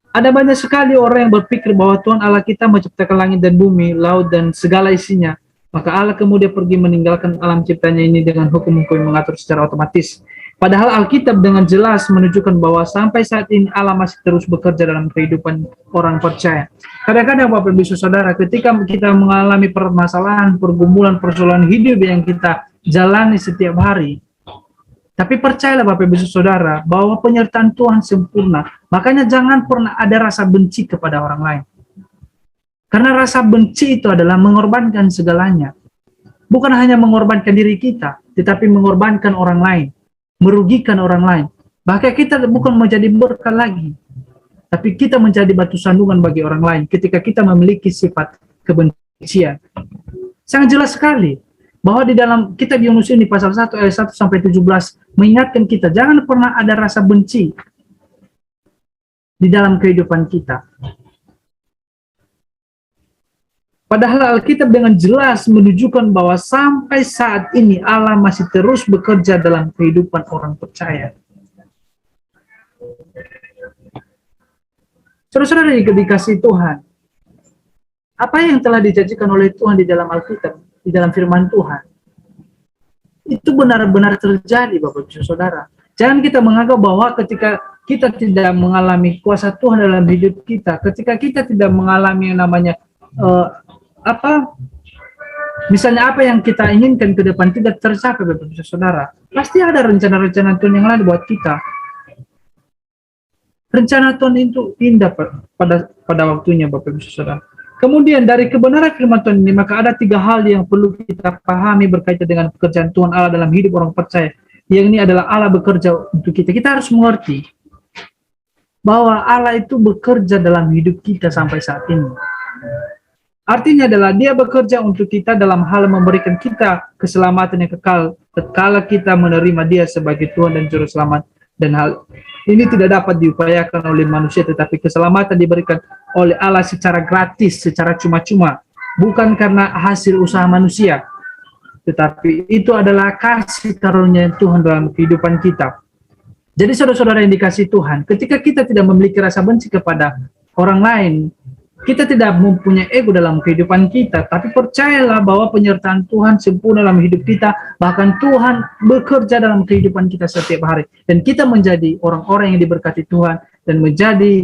ada banyak sekali orang yang berpikir bahwa Tuhan Allah kita menciptakan langit dan bumi, laut dan segala isinya. Maka Allah kemudian pergi meninggalkan alam ciptanya ini dengan hukum-hukum yang mengatur secara otomatis. Padahal Alkitab dengan jelas menunjukkan bahwa sampai saat ini Allah masih terus bekerja dalam kehidupan orang percaya. Kadang-kadang Bapak Ibu Saudara, ketika kita mengalami permasalahan, pergumulan, persoalan hidup yang kita jalani setiap hari, tapi percayalah Bapak Ibu Saudara bahwa penyertaan Tuhan sempurna. Makanya jangan pernah ada rasa benci kepada orang lain. Karena rasa benci itu adalah mengorbankan segalanya. Bukan hanya mengorbankan diri kita, tetapi mengorbankan orang lain, merugikan orang lain. Bahkan kita bukan menjadi berkat lagi, tapi kita menjadi batu sandungan bagi orang lain ketika kita memiliki sifat kebencian. Sangat jelas sekali bahwa di dalam kitab Yunus ini pasal 1 ayat 1 sampai 17 mengingatkan kita jangan pernah ada rasa benci di dalam kehidupan kita. Padahal Alkitab dengan jelas menunjukkan bahwa sampai saat ini Allah masih terus bekerja dalam kehidupan orang percaya. Saudara-saudara yang dikasihi Tuhan, apa yang telah dijanjikan oleh Tuhan di dalam Alkitab, di dalam firman Tuhan, itu benar-benar terjadi, Bapak Ibu Saudara. Jangan kita menganggap bahwa ketika kita tidak mengalami kuasa Tuhan dalam hidup kita, ketika kita tidak mengalami yang namanya misalnya apa yang kita inginkan ke depan tidak tercapai, Bapak Ibu Saudara, pasti ada rencana-rencana Tuhan yang lain buat kita. Rencana Tuhan itu indah pada waktunya, Bapak Ibu Saudara. Kemudian dari kebenaran firman Tuhan ini, maka ada 3 hal yang perlu kita pahami berkaitan dengan pekerjaan Tuhan Allah dalam hidup orang percaya. Yang ini adalah Allah bekerja untuk kita. Kita harus mengerti bahwa Allah itu bekerja dalam hidup kita sampai saat ini. Artinya adalah dia bekerja untuk kita dalam hal memberikan kita keselamatan yang kekal tatkala kita menerima dia sebagai Tuhan dan Juru Selamat. Dan hal ini tidak dapat diupayakan oleh manusia, tetapi keselamatan diberikan oleh Allah secara gratis, secara cuma-cuma. Bukan karena hasil usaha manusia, tetapi itu adalah kasih karunia Tuhan dalam kehidupan kita. Jadi saudara-saudara yang dikasihi Tuhan, ketika kita tidak memiliki rasa benci kepada orang lain, kita tidak mempunyai ego dalam kehidupan kita, tapi percayalah bahwa penyertaan Tuhan sempurna dalam hidup kita, bahkan Tuhan bekerja dalam kehidupan kita setiap hari, dan kita menjadi orang-orang yang diberkati Tuhan, dan menjadi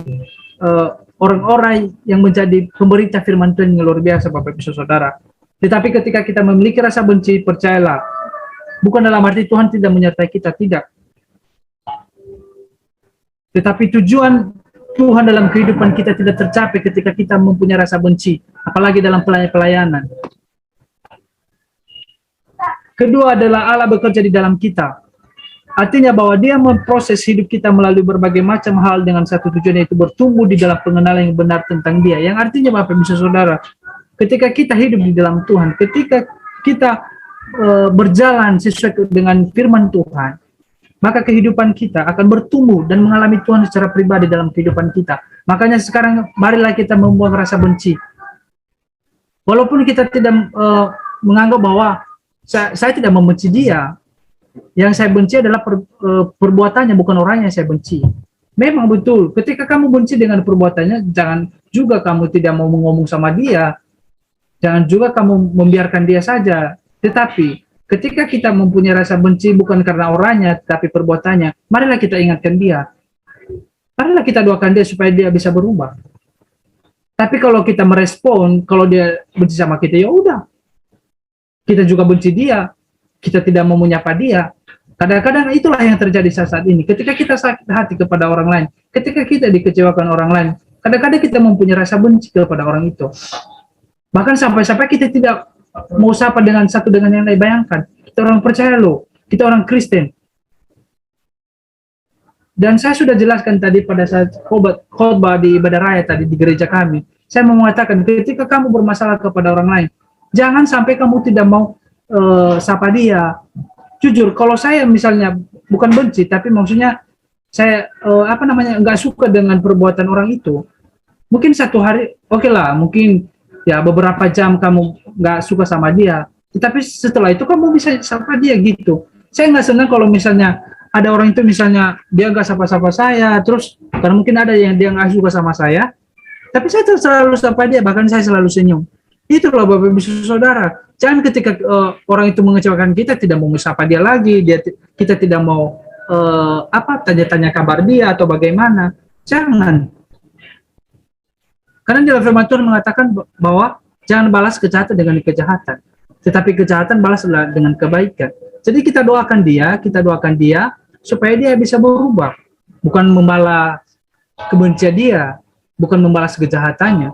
orang-orang yang menjadi pemberita firman Tuhan yang luar biasa, Bapak Ibu Saudara. Tetapi ketika kita memiliki rasa benci, percayalah, bukan dalam arti Tuhan tidak menyertai kita, tidak. Tetapi tujuan Tuhan dalam kehidupan kita tidak tercapai ketika kita mempunyai rasa benci, apalagi dalam pelayanan. Kedua adalah Allah bekerja di dalam kita. Artinya bahwa dia memproses hidup kita melalui berbagai macam hal dengan satu tujuan, yaitu bertumbuh di dalam pengenalan yang benar tentang dia. Yang artinya Bapak Ibu Saudara, ketika kita hidup di dalam Tuhan, ketika kita berjalan sesuai dengan firman Tuhan, maka kehidupan kita akan bertumbuh dan mengalami Tuhan secara pribadi dalam kehidupan kita. Makanya sekarang marilah kita membuang rasa benci. Walaupun kita tidak menganggap bahwa saya tidak membenci dia, yang saya benci adalah perbuatannya, bukan orangnya yang saya benci. Memang betul, ketika kamu benci dengan perbuatannya, jangan juga kamu tidak mau ngomong sama dia, jangan juga kamu membiarkan dia saja. Tetapi ketika kita mempunyai rasa benci bukan karena orangnya, tapi perbuatannya, marilah kita ingatkan dia. Marilah kita doakan dia supaya dia bisa berubah. Tapi kalau kita merespon, kalau dia benci sama kita, ya udah. Kita juga benci dia, kita tidak mau menyapa dia. Kadang-kadang itulah yang terjadi saat ini. Ketika kita sakit hati kepada orang lain, ketika kita dikecewakan orang lain, kadang-kadang kita mempunyai rasa benci kepada orang itu. Bahkan sampai-sampai kita tidak mau sapa dengan satu dengan yang lain. Bayangkan, kita orang percaya loh, kita orang Kristen. Dan saya sudah jelaskan tadi pada saat khotbah di ibadah raya tadi di gereja kami. Saya mau mengatakan, ketika kamu bermasalah kepada orang lain, jangan sampai kamu tidak mau sapa dia. Jujur, kalau saya misalnya bukan benci, tapi maksudnya saya nggak suka dengan perbuatan orang itu. Mungkin satu hari, oke lah, mungkin ya beberapa jam kamu nggak suka sama dia, tetapi setelah itu kamu bisa sapa dia gitu. Saya nggak senang kalau misalnya ada orang itu misalnya dia nggak sapa-sapa saya, terus karena mungkin ada yang dia nggak suka sama saya, tapi saya selalu sapa dia, bahkan saya selalu senyum. Itu loh Bapak Ibu Saudara. Jangan ketika orang itu mengecewakan kita tidak mau sapa dia lagi, kita tidak mau tanya-tanya kabar dia atau bagaimana. Jangan. Karena dalam firman Tuhan mengatakan bahwa jangan balas kejahatan dengan kejahatan, tetapi kejahatan balaslah dengan kebaikan. Jadi kita doakan dia supaya dia bisa berubah, bukan membalas kebencian dia, bukan membalas kejahatannya.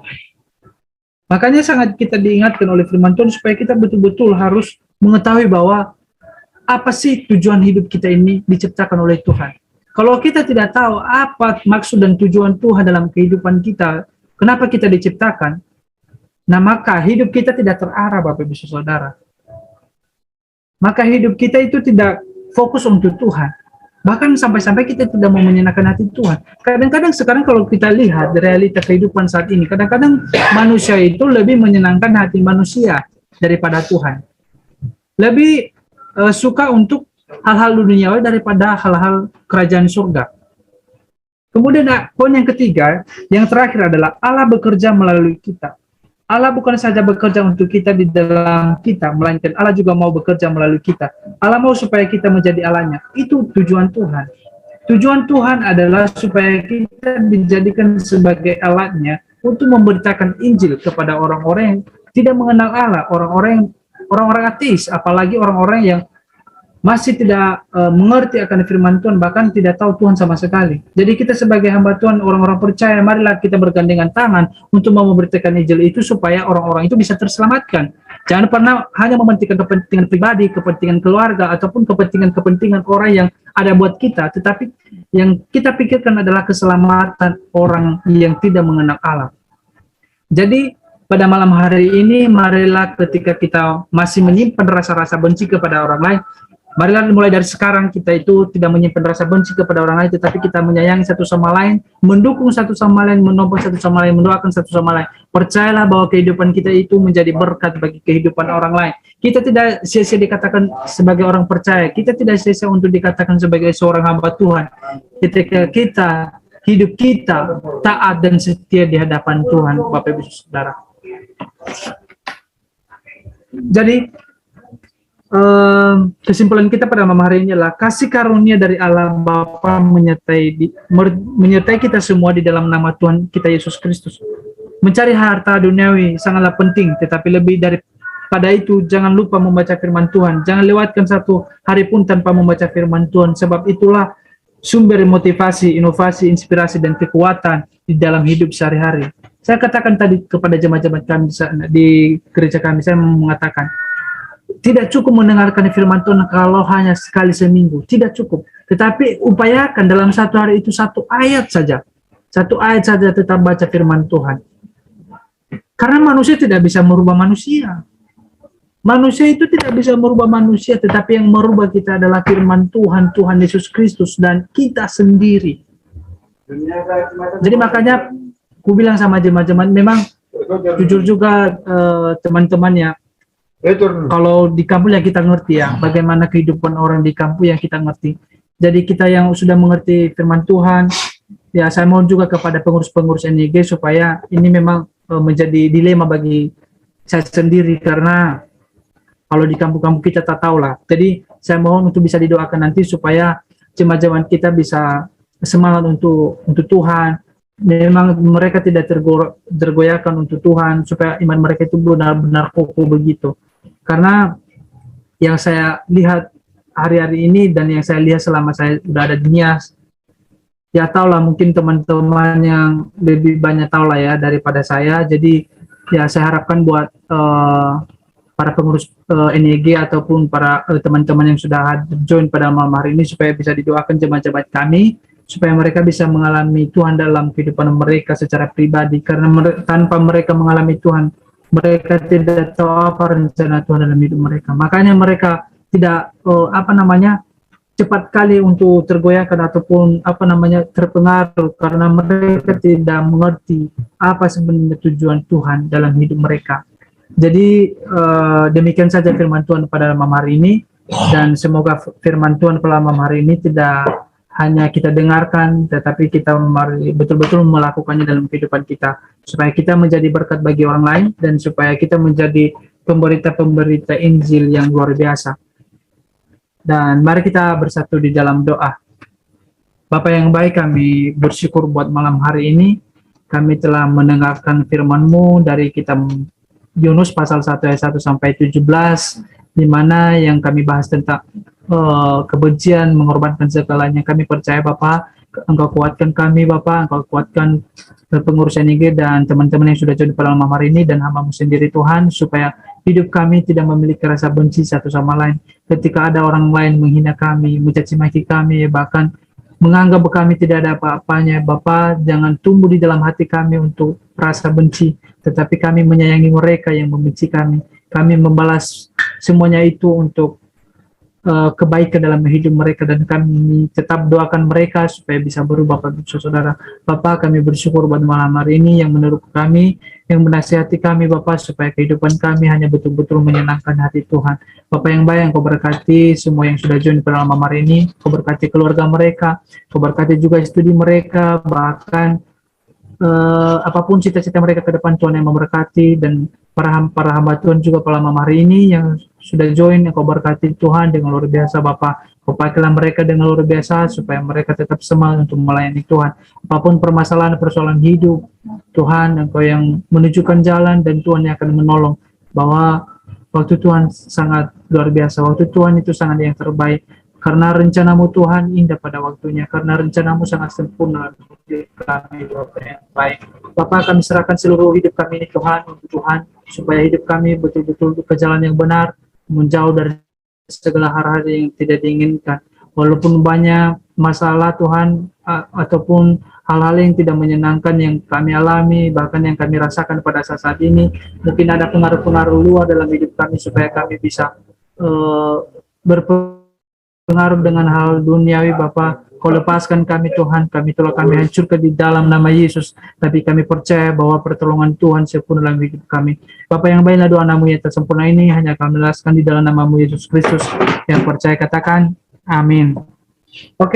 Makanya sangat kita diingatkan oleh firman Tuhan supaya kita betul-betul harus mengetahui bahwa apa sih tujuan hidup kita ini diciptakan oleh Tuhan. Kalau kita tidak tahu apa maksud dan tujuan Tuhan dalam kehidupan kita, kenapa kita diciptakan, nah maka hidup kita tidak terarah Bapak Ibu Saudara. Maka hidup kita itu tidak fokus untuk Tuhan. Bahkan sampai-sampai kita tidak mau menyenangkan hati Tuhan. Kadang-kadang sekarang kalau kita lihat realita kehidupan saat ini, kadang-kadang manusia itu lebih menyenangkan hati manusia daripada Tuhan. Lebih suka untuk hal-hal duniawi daripada hal-hal kerajaan surga. Kemudian poin yang ketiga, yang terakhir adalah Allah bekerja melalui kita. Allah bukan saja bekerja untuk kita di dalam kita, melainkan Allah juga mau bekerja melalui kita. Allah mau supaya kita menjadi Allahnya. Itu tujuan Tuhan. Tujuan Tuhan adalah supaya kita dijadikan sebagai alatnya untuk memberitakan Injil kepada orang-orang yang tidak mengenal Allah, orang-orang ateis, apalagi orang-orang yang masih tidak mengerti akan firman Tuhan, bahkan tidak tahu Tuhan sama sekali. Jadi kita sebagai hamba Tuhan, orang-orang percaya, marilah kita bergandengan tangan untuk memberitakan Injil itu supaya orang-orang itu bisa terselamatkan. Jangan pernah hanya mementingkan kepentingan pribadi, kepentingan keluarga, ataupun kepentingan orang yang ada buat kita, tetapi yang kita pikirkan adalah keselamatan orang yang tidak mengenal Allah. Jadi pada malam hari ini, marilah ketika kita masih menyimpan rasa-rasa benci kepada orang lain, marilah mulai dari sekarang kita itu tidak menyimpan rasa benci kepada orang lain, tetapi kita menyayangi satu sama lain, mendukung satu sama lain, menolong satu sama lain, mendoakan satu sama lain. Percayalah bahwa kehidupan kita itu menjadi berkat bagi kehidupan orang lain. Kita tidak sia-sia dikatakan sebagai orang percaya, kita tidak sia-sia untuk dikatakan sebagai seorang hamba Tuhan. Ketika hidup kita taat dan setia di hadapan Tuhan, Bapak Ibu Saudara. Jadi kesimpulan kita pada malam hari ini adalah kasih karunia dari Allah Bapa menyertai kita semua di dalam nama Tuhan kita Yesus Kristus. Mencari harta duniawi sangatlah penting, tetapi lebih daripada itu jangan lupa membaca firman Tuhan. Jangan lewatkan satu hari pun tanpa membaca firman Tuhan, sebab itulah sumber motivasi, inovasi, inspirasi, dan kekuatan di dalam hidup sehari-hari. Saya katakan tadi kepada jemaat-jemaat kami di gereja kami, saya mengatakan tidak cukup mendengarkan firman Tuhan kalau hanya sekali seminggu, tidak cukup. Tetapi upayakan dalam satu hari itu satu ayat saja tetap baca firman Tuhan. Karena manusia tidak bisa merubah manusia. Manusia itu tidak bisa merubah manusia, tetapi yang merubah kita adalah firman Tuhan, Tuhan Yesus Kristus, dan kita sendiri. Jadi makanya aku bilang sama jemaat-jemaat, memang jujur juga teman-temannya, kalau di kampung yang kita ngerti ya, bagaimana kehidupan orang di kampung yang kita ngerti. Jadi kita yang sudah mengerti firman Tuhan, ya saya mohon juga kepada pengurus-pengurus NIG supaya ini memang menjadi dilema bagi saya sendiri, karena kalau di kampung-kampung kita tak tahu lah. Jadi saya mohon untuk bisa didoakan nanti supaya jemaat-jemaat kita bisa semangat untuk Tuhan, memang mereka tidak tergoyahkan untuk Tuhan, supaya iman mereka itu benar-benar kokoh begitu. Karena yang saya lihat hari-hari ini dan yang saya lihat selama saya sudah ada di Nias, ya tahulah mungkin teman-teman yang lebih banyak tahu lah ya daripada saya. Jadi ya saya harapkan buat para pengurus NEG ataupun para teman-teman yang sudah join pada malam hari ini, supaya bisa didoakan jemaat-jemaat kami, supaya mereka bisa mengalami Tuhan dalam kehidupan mereka secara pribadi. Karena tanpa mereka mengalami Tuhan, mereka tidak tahu apa rencana Tuhan dalam hidup mereka. Makanya mereka tidak cepat kali untuk tergoyahkan ataupun terpengaruh, karena mereka tidak mengerti apa sebenarnya tujuan Tuhan dalam hidup mereka. Jadi demikian saja firman Tuhan pada malam hari ini, dan semoga firman Tuhan pada malam hari ini tidak hanya kita dengarkan, tetapi kita betul-betul melakukannya dalam kehidupan kita, supaya kita menjadi berkat bagi orang lain, dan supaya kita menjadi pemberita-pemberita Injil yang luar biasa. Dan mari kita bersatu di dalam doa. Bapa yang baik, kami bersyukur buat malam hari ini. Kami telah mendengarkan firman-Mu dari kitab Yunus pasal 1 ayat 1 sampai 17, di mana yang kami bahas tentang kebencian, mengorbankan segalanya. Kami percaya Bapa, Engkau kuatkan kami Bapa, Engkau kuatkan pengurus NIG dan teman-teman yang sudah join pada malam hari ini, dan hamba-Mu sendiri Tuhan, supaya hidup kami tidak memiliki rasa benci satu sama lain. Ketika ada orang lain menghina kami, mencaci maki kami, bahkan menganggap kami tidak ada apa-apanya, Bapa, jangan tumbuh di dalam hati kami untuk rasa benci, tetapi kami menyayangi mereka yang membenci kami. Kami membalas semuanya itu untuk kebaikan dalam hidup mereka, dan kami tetap doakan mereka supaya bisa berubah, Bapak Saudara. Bapak, kami bersyukur buat malam hari ini yang menurut kami, yang menasihati kami Bapak, supaya kehidupan kami hanya betul-betul menyenangkan hati Tuhan. Bapak yang baik, Engkau berkati semua yang sudah join pada malam hari ini, Engkau berkati keluarga mereka, Engkau berkati juga studi mereka, bahkan apapun cita-cita mereka ke depan, Tuhan yang memberkati. Dan para hamba Tuhan juga pada malam hari ini yang sudah join, Engkau berkati Tuhan dengan luar biasa Bapak. Engkau pakailah mereka dengan luar biasa supaya mereka tetap semangat untuk melayani Tuhan. Apapun permasalahan persoalan hidup, Tuhan Engkau yang menunjukkan jalan, dan Tuhan yang akan menolong, bahwa waktu Tuhan sangat luar biasa, waktu Tuhan itu sangat yang terbaik. Karena rencanamu Tuhan indah pada waktunya, karena rencanamu sangat sempurna untuk kami Bapak yang baik. Bapak, kami serahkan seluruh hidup kami ini Tuhan, untuk Tuhan, supaya hidup kami betul-betul ke jalan yang benar, menjauh dari segala hal-hal yang tidak diinginkan. Walaupun banyak masalah Tuhan, ataupun hal-hal yang tidak menyenangkan yang kami alami, bahkan yang kami rasakan pada saat ini, mungkin ada pengaruh-pengaruh luar dalam hidup kami, supaya kami bisa berpengaruh dengan hal duniawi. Bapak, Kau lepaskan kami Tuhan, kami hancurkan di dalam nama Yesus, tapi kami percaya bahwa pertolongan Tuhan sempurna dalam hidup kami. Bapak yang baiklah, doa Namu yang tersempurna ini hanya kami lepaskan di dalam nama-Mu Yesus Kristus. Yang percaya katakan amin. Oke.